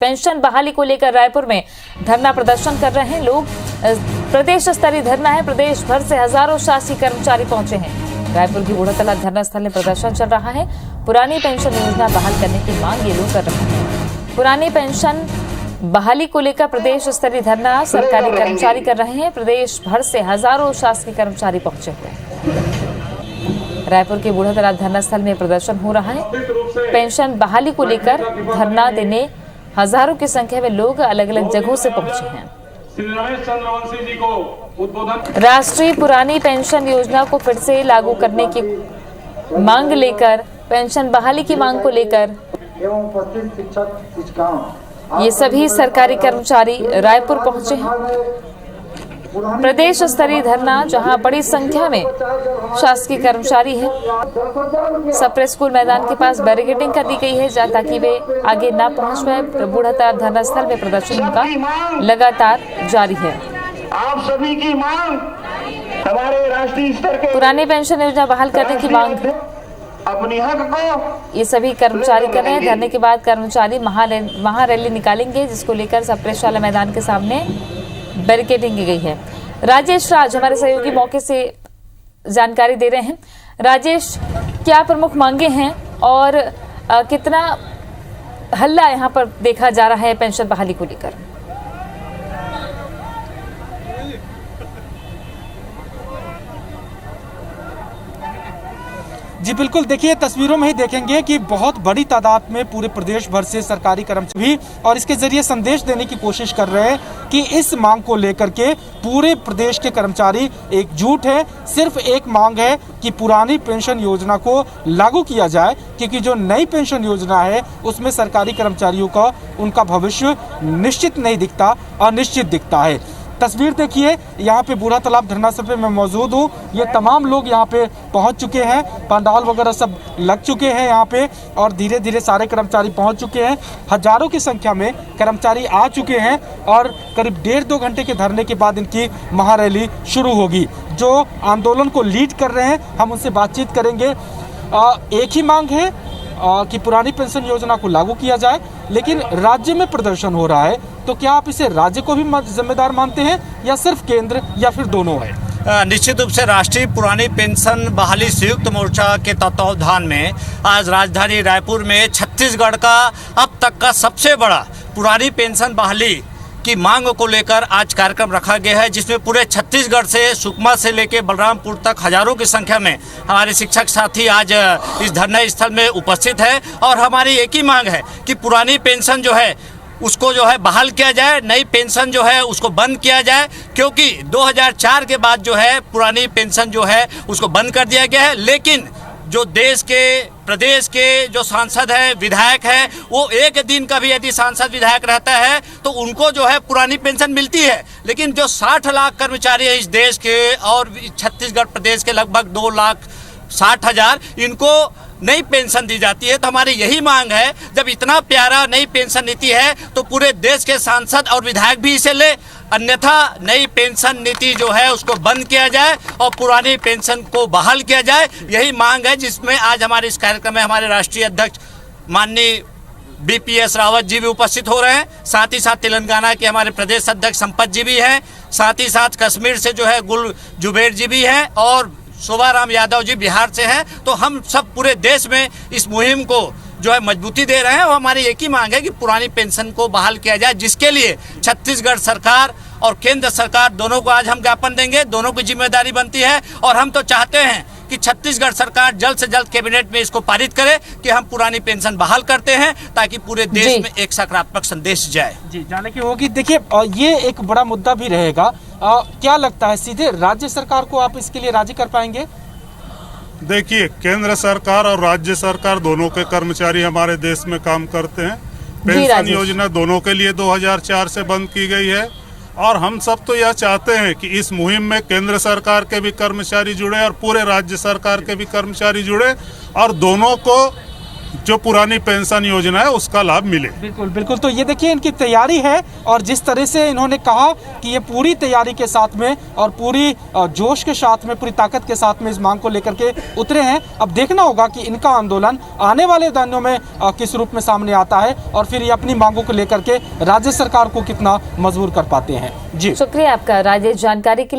Pension बहाली को लेकर रायपुर में धरना प्रदर्शन कर रहे हैं लोग। प्रदेश स्तरीय धरना है, प्रदेश भर से हजारों शासकीय कर्मचारी पहुंचे हैं। रायपुर की बूढ़ातला धरना स्थल में प्रदर्शन चल रहा है। पुरानी पेंशन योजना बहाल करने की मांग ये लोग कर रहे हैं। पुरानी पेंशन बहाली को लेकर प्रदेश स्तरीय धरना सरकारी कर्मचारी कर रहे हैं। प्रदेश भर से हजारों शासकीय कर्मचारी पहुंचे हुए हैं। रायपुर के बूढ़ातला धरना स्थल में प्रदर्शन हो रहा है। पेंशन बहाली को लेकर धरना देने हजारों की संख्या में लोग अलग अलग जगहों से पहुंचे हैं। राष्ट्रीय पुरानी पेंशन योजना को फिर से लागू करने की मांग लेकर, पेंशन बहाली की मांग को लेकर ये सभी सरकारी कर्मचारी रायपुर पहुंचे हैं। प्रदेश स्तरीय धरना जहां बड़ी संख्या में शासकीय कर्मचारी हैं। सब स्कूल मैदान के पास बैरिकेडिंग कर दी गई है ताकि वे आगे न पहुंच पाए। बूढ़ातला धरना स्थल में प्रदर्शन उनका लगातार जारी है। आप सभी की मांग हमारे राष्ट्रीय स्तर के पुरानी पेंशन योजना बहाल करने की मांग अपनी हक को ये सभी कर्मचारी कर रहे हैं। धरने के बाद कर्मचारी महारैली निकालेंगे, जिसको लेकर सप्रेस शाला मैदान के सामने बैरिकेडिंग की गई है। राजेश राज हमारे सहयोगी मौके से जानकारी दे रहे हैं। राजेश, क्या प्रमुख मांगे हैं और कितना हल्ला यहाँ पर देखा जा रहा है पेंशन बहाली को लेकर? जी बिल्कुल, देखिए तस्वीरों में ही देखेंगे कि बहुत बड़ी तादाद में पूरे प्रदेश भर से सरकारी कर्मचारी भी और इसके जरिए संदेश देने की कोशिश कर रहे हैं कि इस मांग को लेकर के पूरे प्रदेश के कर्मचारी एकजुट है। सिर्फ एक मांग है कि पुरानी पेंशन योजना को लागू किया जाए, क्योंकि जो नई पेंशन योजना है उसमें सरकारी कर्मचारियों का उनका भविष्य निश्चित नहीं दिखता, अनिश्चित दिखता है। तस्वीर देखिए, यहाँ पे बूढ़ा तालाब धरना स्थल पे मैं मौजूद हूँ। ये तमाम लोग यहाँ पे पहुँच चुके हैं, पंडाल वगैरह सब लग चुके हैं यहाँ पे और धीरे धीरे सारे कर्मचारी पहुँच चुके हैं। हजारों की संख्या में कर्मचारी आ चुके हैं और करीब 1.5-2 घंटे के धरने के बाद इनकी महारैली शुरू होगी। जो आंदोलन को लीड कर रहे हैं, हम उनसे बातचीत करेंगे। एक ही मांग है कि पुरानी पेंशन योजना को लागू किया जाए, लेकिन राज्य में प्रदर्शन हो रहा है, तो क्या आप इसे राज्य को भी जिम्मेदार मानते हैं या सिर्फ केंद्र या फिर दोनों है? निश्चित रूप से राष्ट्रीय पुरानी पेंशन बहाली संयुक्त मोर्चा के तत्वावधान में आज राजधानी रायपुर में छत्तीसगढ़ का अब तक का सबसे बड़ा पुरानी पेंशन बहाली की मांग को लेकर आज कार्यक्रम रखा गया है, जिसमें पूरे छत्तीसगढ़ से सुकमा से लेकर बलरामपुर तक हजारों की संख्या में हमारे शिक्षक साथी आज इस धरना स्थल में उपस्थित है। और हमारी एक ही मांग है कि पुरानी पेंशन जो है उसको जो है बहाल किया जाए, नई पेंशन जो है उसको बंद किया जाए, क्योंकि 2004 के बाद जो है पुरानी पेंशन जो है उसको बंद कर दिया गया है। लेकिन जो देश के प्रदेश के जो सांसद है, विधायक है, वो एक दिन का भी यदि सांसद विधायक रहता है तो उनको जो है पुरानी पेंशन मिलती है। लेकिन जो 60 लाख कर्मचारी है इस देश के और छत्तीसगढ़ प्रदेश के लगभग 2,60,000 इनको नई पेंशन दी जाती है। तो हमारी यही मांग है, जब इतना प्यारा नई पेंशन नीति है तो पूरे देश के सांसद और विधायक भी इसे ले, अन्यथा नई पेंशन नीति जो है उसको बंद किया जाए और पुरानी पेंशन को बहाल किया जाए। यही मांग है, जिसमें आज हमारे इस कार्यक्रम में हमारे राष्ट्रीय अध्यक्ष माननीय BPS रावत जी भी उपस्थित हो रहे हैं। साथ ही साथ तेलंगाना के हमारे प्रदेश अध्यक्ष संपत जी भी हैं। साथ ही साथ कश्मीर से जो है गुल जुबेर जी भी हैं और शोभाराम यादव जी बिहार से हैं। तो हम सब पूरे देश में इस मुहिम को जो है मजबूती दे रहे हैं और हमारी एक ही मांग है कि पुरानी पेंशन को बहाल किया जाए, जिसके लिए छत्तीसगढ़ सरकार और केंद्र सरकार दोनों को आज हम ज्ञापन देंगे। दोनों की जिम्मेदारी बनती है और हम तो चाहते हैं कि छत्तीसगढ़ सरकार जल्द से जल्द कैबिनेट में इसको पारित करे कि हम पुरानी पेंशन बहाल करते हैं, ताकि पूरे देश में एक सकारात्मक संदेश जाए। जी, जाने की होगी। देखिए, ये एक बड़ा मुद्दा भी रहेगा। क्या लगता है, सीधे राज्य सरकार को आप इसके लिए राजी कर पाएंगे? देखिए, केंद्र सरकार और राज्य सरकार दोनों के कर्मचारी हमारे देश में काम करते हैं। पेंशन योजना दोनों के लिए 2004 से बंद की गई है और हम सब तो यह चाहते हैं कि इस मुहिम में केंद्र सरकार के भी कर्मचारी जुड़े और पूरे राज्य सरकार के भी कर्मचारी जुड़े और दोनों को जो पुरानी पेंशन योजना है उसका लाभ मिले। बिल्कुल बिल्कुल। तो ये देखिए इनकी तैयारी है और जिस तरह से इन्होंने कहा कि ये पूरी तैयारी के साथ में और पूरी जोश के साथ में, पूरी ताकत के साथ में इस मांग को लेकर के उतरे हैं। अब देखना होगा कि इनका आंदोलन आने वाले दिनों में किस रूप में सामने आता है और फिर ये अपनी मांगों को लेकर के राज्य सरकार को कितना मजबूर कर पाते हैं। जी शुक्रिया आपका राजेश जानकारी के लिए।